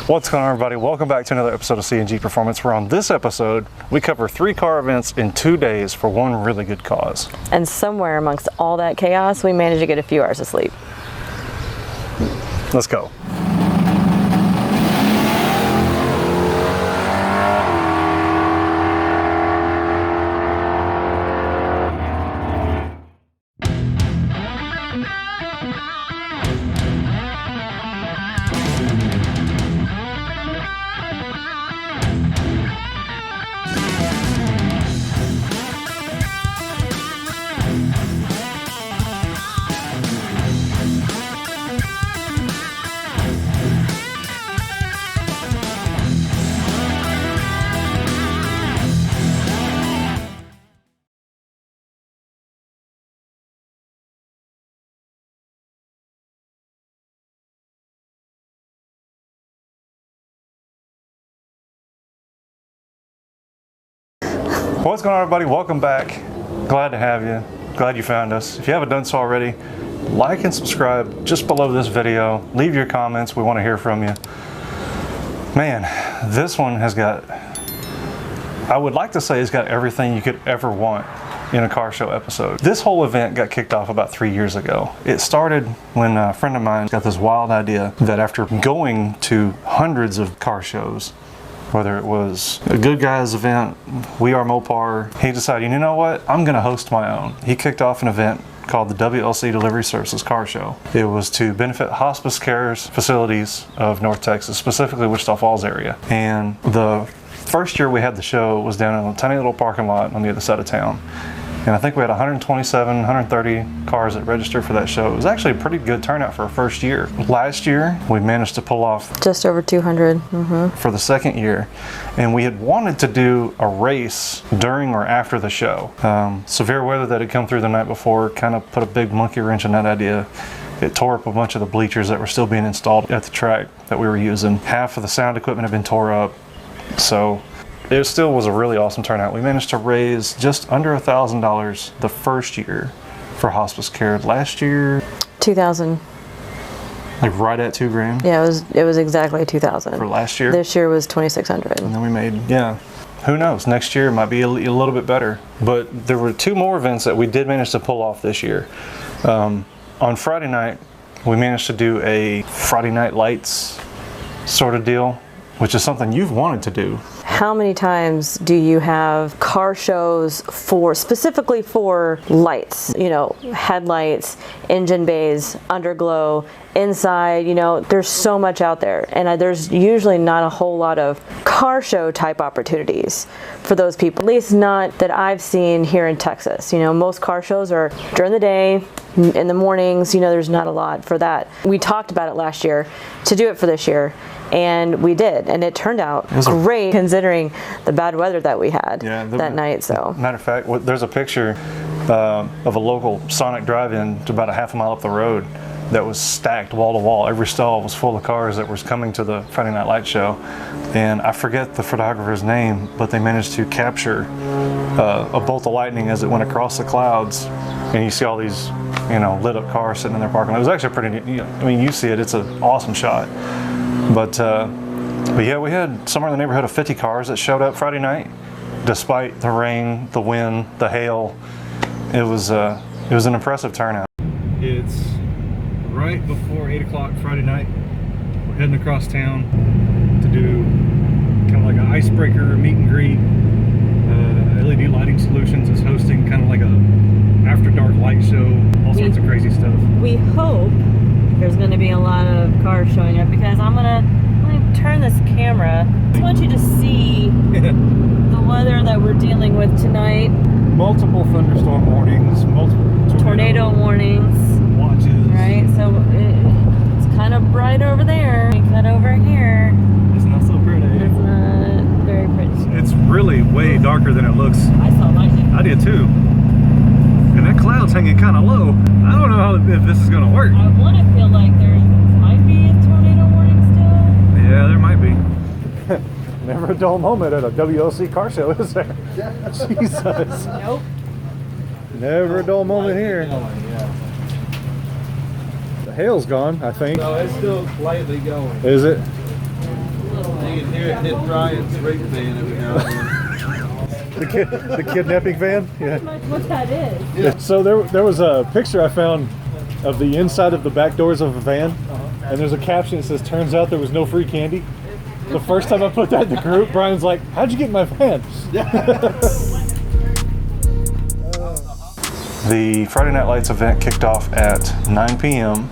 What's going on, everybody? Welcome back to another episode of C&G Performance, where on this episode we cover 3 car events in 2 days for one really good cause. And somewhere amongst all that chaos, we managed to get a few hours of sleep. Let's go. What's going on, everybody? Welcome back. Glad to have you. Glad you found us. If you haven't done so already, like and subscribe just below this video. Leave your comments. We want to hear from you. Man, this one has got, I would like to say it's got everything you could ever want in a car show episode. This whole event got kicked off about 3 years ago. It started when a friend of mine got this wild idea that after going to hundreds of car shows, whether it was a Good Guys event, We Are Mopar, he decided, you know what, I'm gonna host my own. He kicked off an event called the WLC Delivery Services Car Show. It was to benefit Hospice Care's facilities of North Texas, specifically Wichita Falls area. And the first year we had the show was down in a tiny little parking lot on the other side of town. And I think we had 127, 130 cars that registered for that show. It was actually a pretty good turnout for a first year. Last year, we managed to pull off Just over 200. for the second year. And we had wanted to do a race during or after the show. Severe weather that had come through the night before kind of put a big monkey wrench in that idea. It tore up a bunch of the bleachers that were still being installed at the track that we were using. Half of the sound equipment had been tore up. So it still was a really awesome turnout. We managed to raise just under $1,000 the first year for Hospice Care. Last year, 2,000. like right at $2,000. Yeah, it was exactly 2,000 for last year. This year was 2,600. And then we made, yeah, who knows? Next year might be a little bit better. But there were 2 more events that we did manage to pull off this year. On Friday night, we managed to do a Friday Night Lights sort of deal, which is something you've wanted to do. How many times do you have car shows specifically for lights? You know, headlights, engine bays, underglow, inside, you know, there's so much out there. And there's usually not a whole lot of car show type opportunities for those people. At least not that I've seen here in Texas. You know, most car shows are during the day, in the mornings, you know, there's not a lot for that. We talked about it last year to do it for this year. And we did, and it turned out great considering the bad weather that we had that night. So, matter of fact, there's a picture of a local Sonic drive-in about a half a mile up the road that was stacked wall to wall. Every stall was full of cars that was coming to the Friday Night Light show, and I forget the photographer's name, but they managed to capture a bolt of lightning as it went across the clouds, and you see all these, you know, lit up cars sitting in their parking lot. It was actually pretty neat. I mean, you see it; it's an awesome shot. But yeah, we had somewhere in the neighborhood of 50 cars that showed up Friday night, despite the rain, the wind, the hail. It was an impressive turnout. It's right before 8 o'clock Friday night. We're heading across town to do kind of like an icebreaker meet and greet. LED Lighting Solutions is hosting kind of like a after dark light show, all sorts of crazy stuff. we hope there's going to be a lot of cars showing up, because I'm going to turn this camera. I just want you to see the weather that we're dealing with tonight. Multiple thunderstorm warnings, multiple tornado warnings. Watches. Right, so it's kind of bright over there. We cut over here. It's not so pretty. It's not very pretty. It's really way darker than it looks. I saw lightning. I did too. And that cloud's hanging kind of low. I don't know if this is going to work. I want to feel like there might be a tornado warning still. Yeah, there might be. Never a dull moment at a WLC car show, is there? Jesus. Nope. Never a dull moment here. The hail's gone, I think. No, it's still slightly going. Is it? can hear it hit Brian's rig van every now and then. The kidnapping van? Yeah. What that is. Yeah. So there was a picture I found of the inside of the back doors of a van, and there's a caption that says, "Turns out there was no free candy." The first time I put that in the group, Brian's like, "How'd you get in my van?" The Friday Night Lights event kicked off at 9 p.m.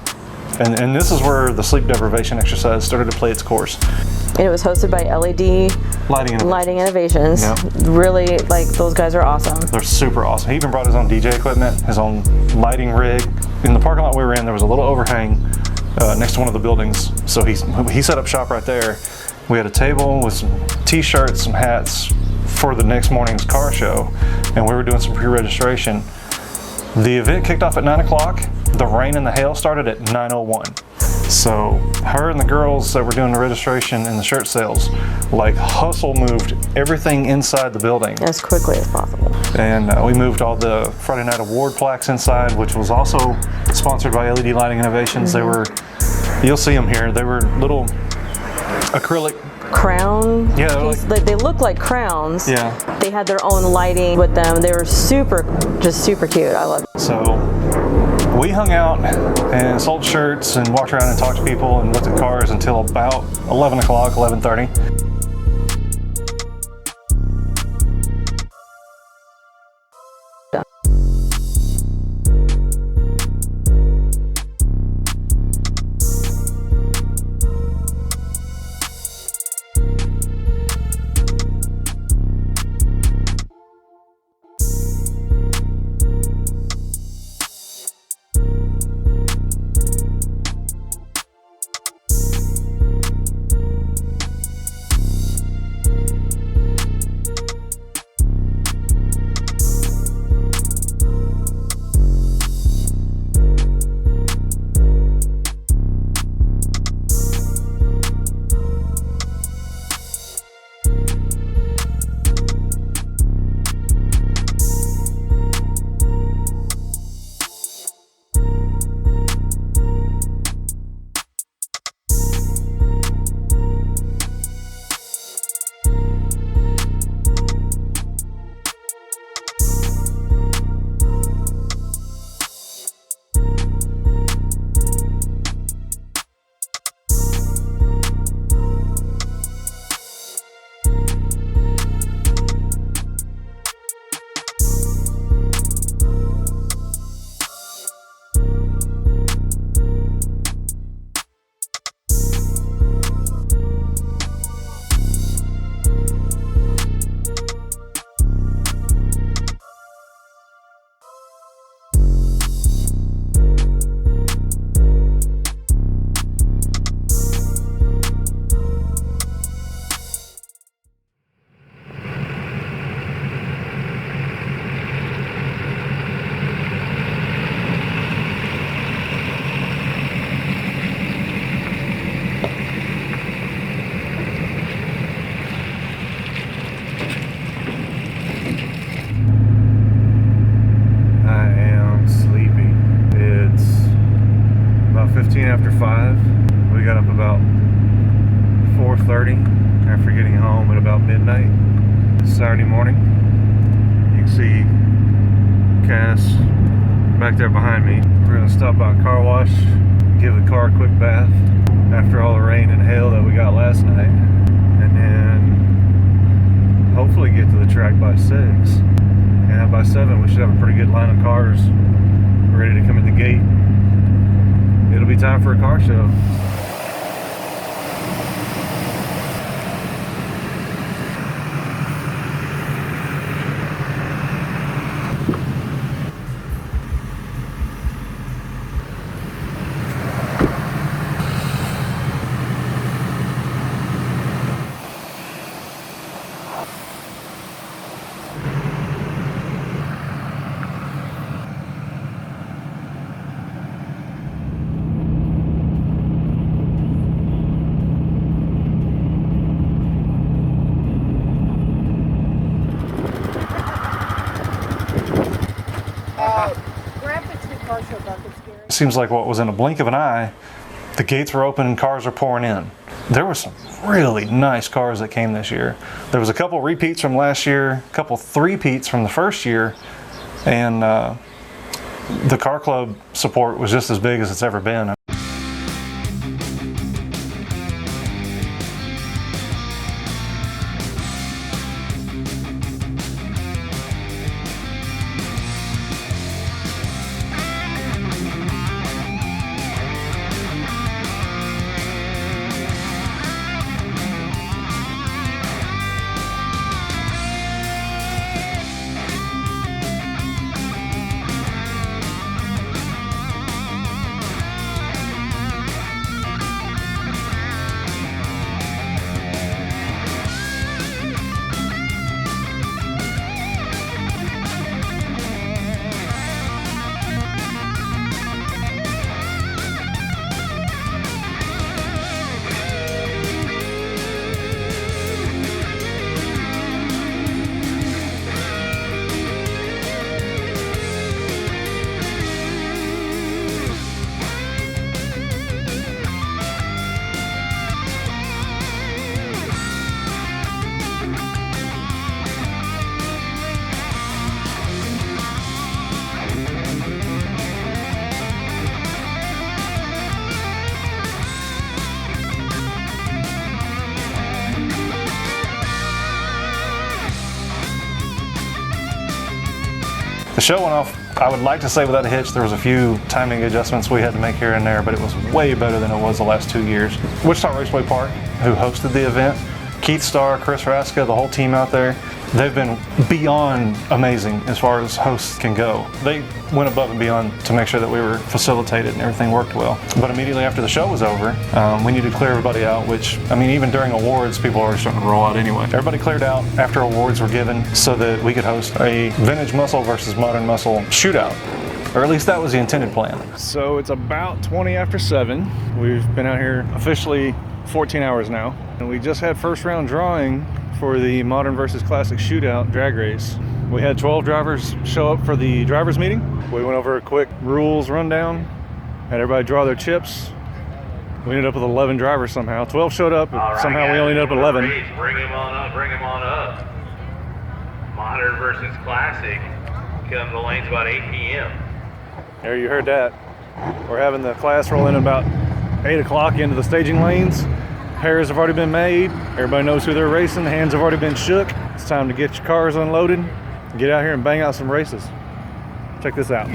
And this is where the sleep deprivation exercise started to play its course. And it was hosted by LED Lighting Innovations. Yep. Really, like, those guys are awesome. They're super awesome. He even brought his own DJ equipment, his own lighting rig. In the parking lot we were in, there was a little overhang next to one of the buildings. So he set up shop right there. We had a table with some t-shirts, some hats for the next morning's car show. And we were doing some pre-registration. The event kicked off at 9 o'clock. The rain and the hail started at 9:01. So her and the girls that were doing the registration and the shirt sales, like, hustle moved everything inside the building As quickly as possible. And we moved all the Friday Night Award plaques inside, which was also sponsored by LED Lighting Innovations. They were, you'll see them here, they were little acrylic Crown. Yeah, like, they look like crowns. Yeah. They had their own lighting with them. They were just super cute. I love it. So we hung out and sold shirts and walked around and talked to people and looked at cars until about 11 o'clock, 11:30. After 5. We got up about 4:30 after getting home at about midnight Saturday morning. You can see Cass back there behind me. We're gonna stop by a car wash, give the car a quick bath after all the rain and hail that we got last night, and then hopefully get to the track by 6. And by 7 we should have a pretty good line of cars ready to come in the gate. It'll be time for a car show. Seems like what was in a blink of an eye, the gates were open and cars are pouring in. there were some really nice cars that came this year. There was a couple repeats from last year, a couple three-peats from the first year, and the car club support was just as big as it's ever been. The show went off, I would like to say, without a hitch. There was a few timing adjustments we had to make here and there, but it was way better than it was the last 2 years. Wichita Raceway Park, who hosted the event, Keith Starr, Chris Raska, the whole team out there, they've been beyond amazing as far as hosts can go. They went above and beyond to make sure that we were facilitated and everything worked well. But immediately after the show was over, we needed to clear everybody out, which, I mean, even during awards, people were already starting to roll out anyway. Everybody cleared out after awards were given so that we could host a vintage muscle versus modern muscle shootout. Or at least that was the intended plan. So it's about 20 after 7. We've been out here officially 14 hours now. And we just had first round drawing for the Modern versus Classic Shootout drag race. We had 12 drivers show up for the drivers meeting. We went over a quick rules rundown, had everybody draw their chips. We ended up with 11 drivers somehow. 12 showed up, somehow we only ended up with 11. Bring him on up, bring him on up. Modern versus Classic. Come to lanes about 8 p.m. There, you heard that. We're having the class roll in about 8 o'clock into the staging lanes. Pairs have already been made. Everybody knows who they're racing. Hands have already been shook. It's time to get your cars unloaded. Get out here and bang out some races. Check this out.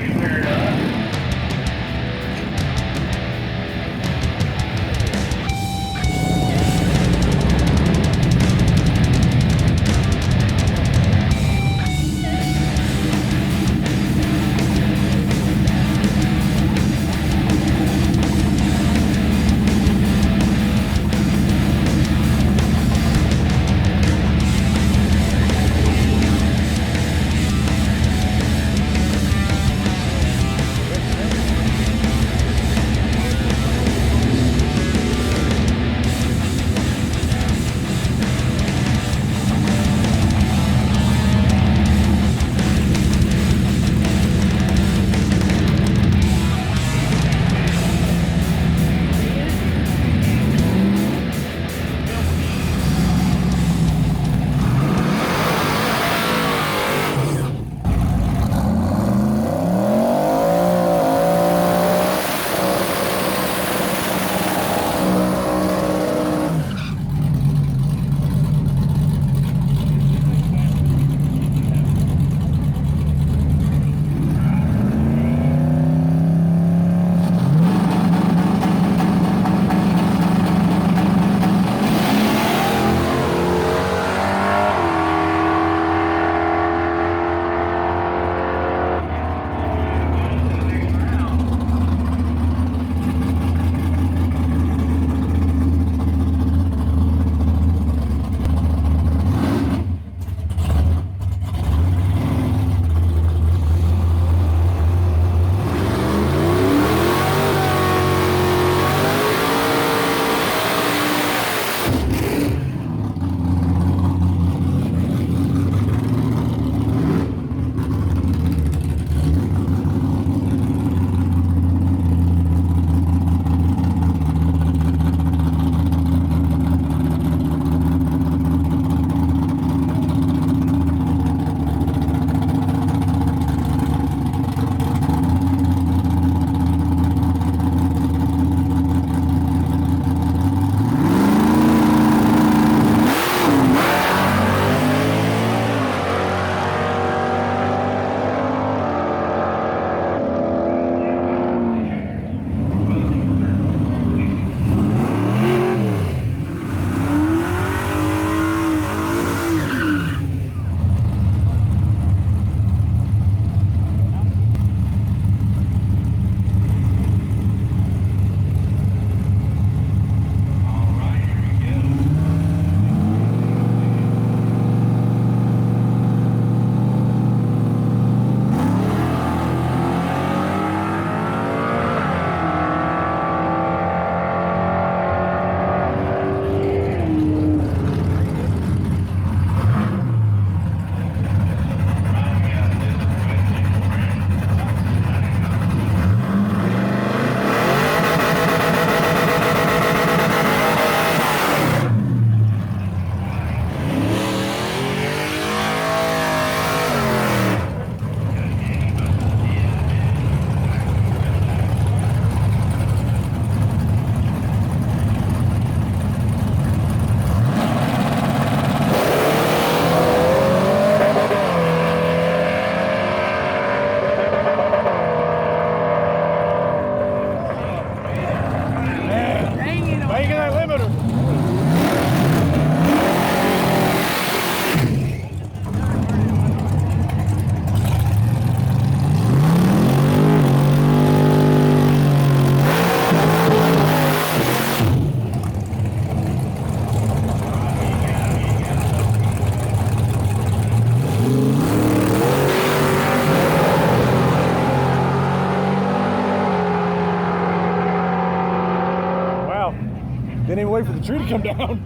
the tree to come down.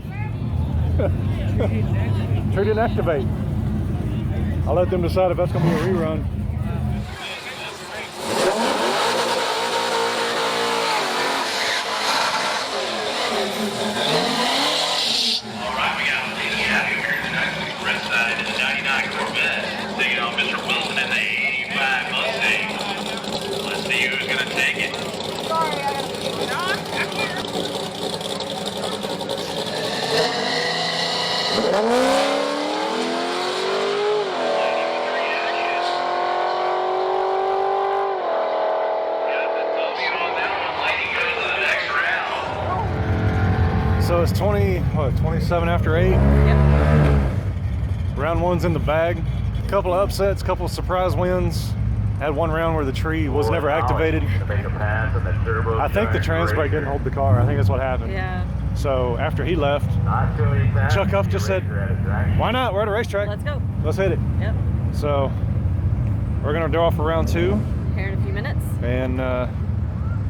Tree didn't activate. I'll let them decide if that's going to be a rerun. Alright, we got a lady out here tonight. Red side in the 99 Corvette. Taking on Mr. Wilson in the 85 Mustang. Let's see who's going to take it. So it's 27 after 8. Yep. Round one's in the bag. Couple of upsets, couple of surprise wins. Had one round where the tree was never activated. I think the trans brake didn't hold the car. I think that's what happened. Yeah. So after he left, Chuck Huff just said, why not? We're at a racetrack. Let's go. Let's hit it. Yep. So we're going to draw for round 2 Here in a few minutes. and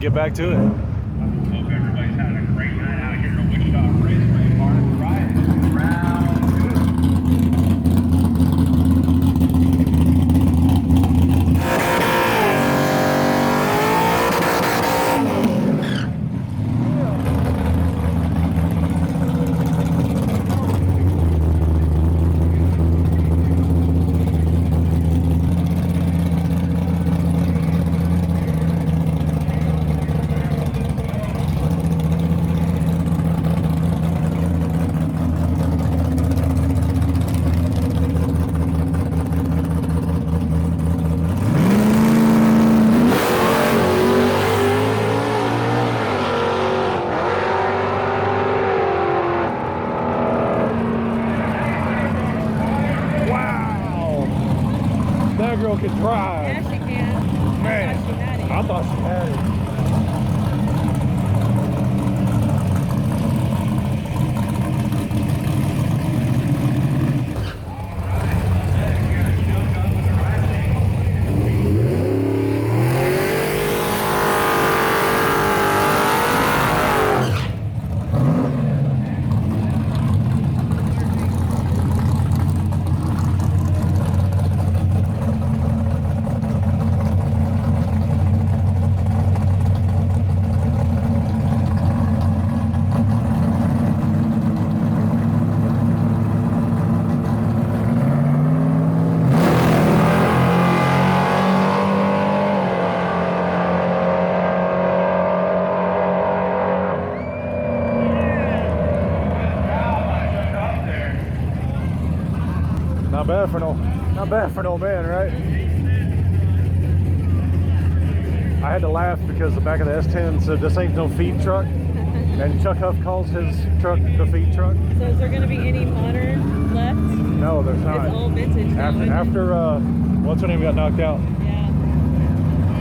get back to it. Hope everybody's having a great night out here at Wichita Raceway Park. Right. Round 2. That girl can drive. Yeah, she can. Man, I thought she had it. Not bad for no man, right? I had to laugh because the back of the S10 said this ain't no feed truck, and Chuck Huff calls his truck the feed truck. So is there going to be any modern left? No, there's not. It's all vintage now. After what's her name got knocked out, Yeah.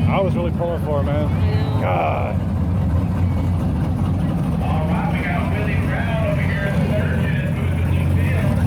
I was really pulling for her, man. I know. God. Alright, we got Willie Brown over here in the third. Who's the field?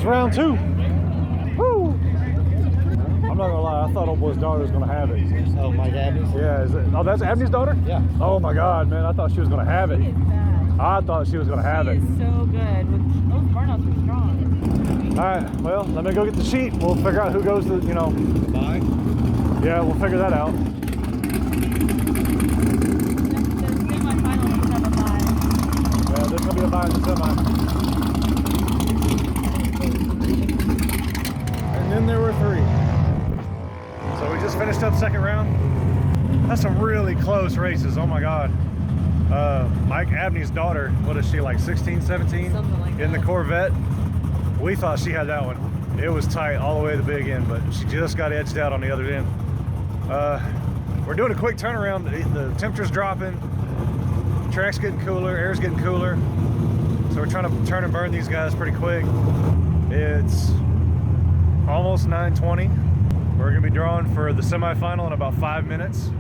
Round 2. Woo! I'm not gonna lie, I thought old boy's daughter was gonna have it. Oh, Mike Abney's? Yeah, oh, that's Abney's daughter? Yeah. Oh my God, man, I thought she was gonna have it. I thought she was gonna have it. She is so good. Those burnouts are strong. All right, well, let me go get the sheet. We'll figure out who goes to, Bye. Yeah, we'll figure that out. The semi-finals have a bye. Yeah, there's gonna be a bye in the semi. up second round. That's some really close races. Oh my God. Mike Abney's daughter, what is she, like 16, 17? Something like in that. the Corvette. We thought she had that one. It was tight all the way to the big end, but she just got edged out on the other end. We're doing a quick turnaround. The temperature's dropping. Track's getting cooler, air's getting cooler. So we're trying to turn and burn these guys pretty quick. It's almost 9:20. We're gonna be drawing for the semifinal in about 5 minutes.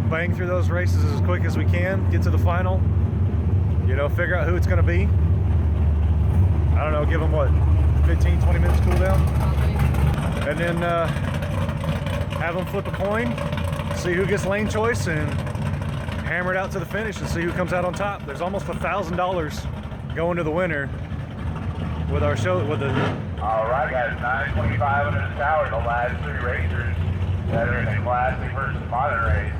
Bang through those races as quick as we can, get to the final, you know, figure out who it's gonna be. I don't know, give them what, 15, 20 minutes cool down? And then have them flip a coin, see who gets lane choice, and hammer it out to the finish and see who comes out on top. There's almost $1,000 going to the winner with our show, with the... All right, guys, 9:25 under this hour, the last 3 racers that are in the classic versus modern race.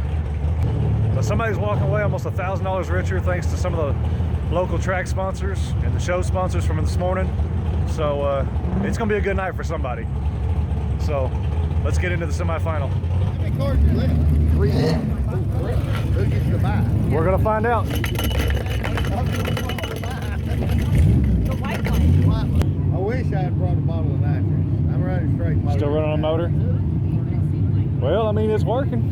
So somebody's walking away almost $1,000 richer thanks to some of the local track sponsors and the show sponsors from this morning. So it's gonna be a good night for somebody. So let's get into the semifinal. How many cars are left? 3. Who gets the buy? We're gonna find out. I wish I had brought a bottle of nitrous. I'm running straight motor. Still running on motor? Well, I mean, it's working.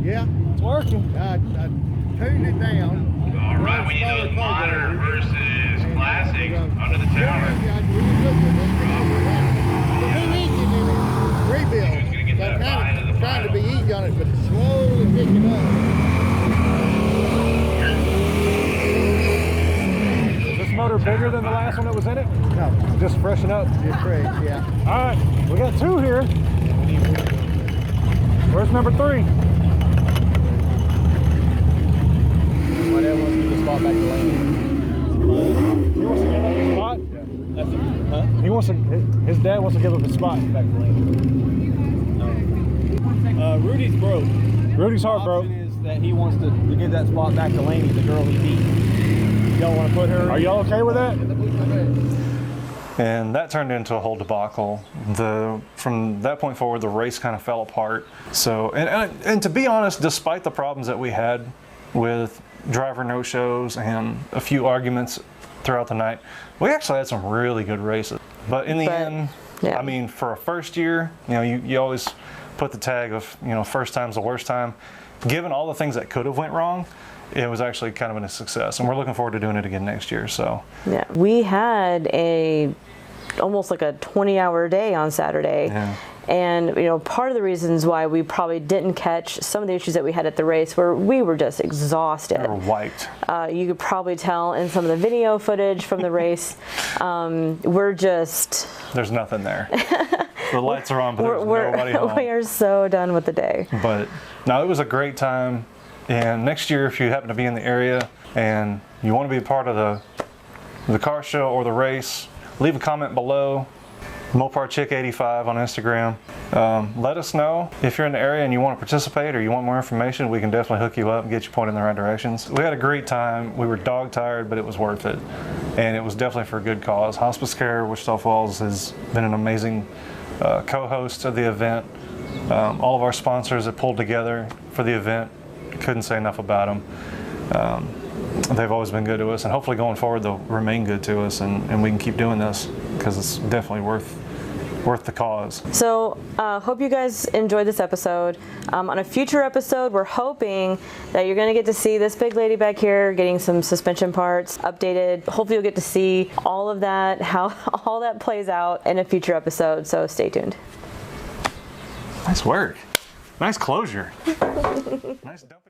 Yeah. It's working. I tuned it down. All right, we need those modern versus classic under the tower. Rebuild. So I'm kind of trying to be easy on it, but slowly picking up. Is this motor bigger than the last one that was in it? No, Just freshen up. just fresh, yeah. All right, we got 2 here. Where's number 3? Whatever wants to get the spot back to lane. He wants to give up his spot? He wants to, his dad wants to give up his spot. Back to lane. Rudy's broke. Rudy's The heart broke. option is that he wants to give that spot back to Laney, the girl he beat. Y'all want to put her? Are y'all okay with that? And that turned into a whole debacle. From that point forward, the race kind of fell apart. So, and to be honest, despite the problems that we had with driver no-shows and a few arguments throughout the night, we actually had some really good races. But in the end, yeah. I mean, for a first year, you know, you always put the tag of, you know, first time's the worst time. Given all the things that could have went wrong, it was actually kind of a success, and we're looking forward to doing it again next year. So Yeah, we had almost like a 20-hour day on Saturday. Yeah. And you know, part of the reasons why we probably didn't catch some of the issues that we had at the race were we were just exhausted. we were wiped. You could probably tell in some of the video footage from the race. There's nothing there. The lights are on, but there's nobody home. We are so done with the day. But no, it was a great time. And next year, if you happen to be in the area and you want to be a part of the car show or the race, leave a comment below. Mopar Chick 85 on Instagram. Let us know if you're in the area and you want to participate or you want more information. We can definitely hook you up and get you pointed in the right directions. We had a great time. We were dog tired, but it was worth it, and it was definitely for a good cause. Hospice Care Wichita Falls has been an amazing co-host of the event. All of our sponsors that pulled together for the event, couldn't say enough about them. They've always been good to us, and hopefully going forward they'll remain good to us, and we can keep doing this because it's definitely worth the cause. So hope you guys enjoyed this episode. On a future episode, we're hoping that you're going to get to see this big lady back here getting some suspension parts updated. Hopefully you'll get to see all of that, how all that plays out in a future episode, so stay tuned. Nice work. Nice closure. Nice dump.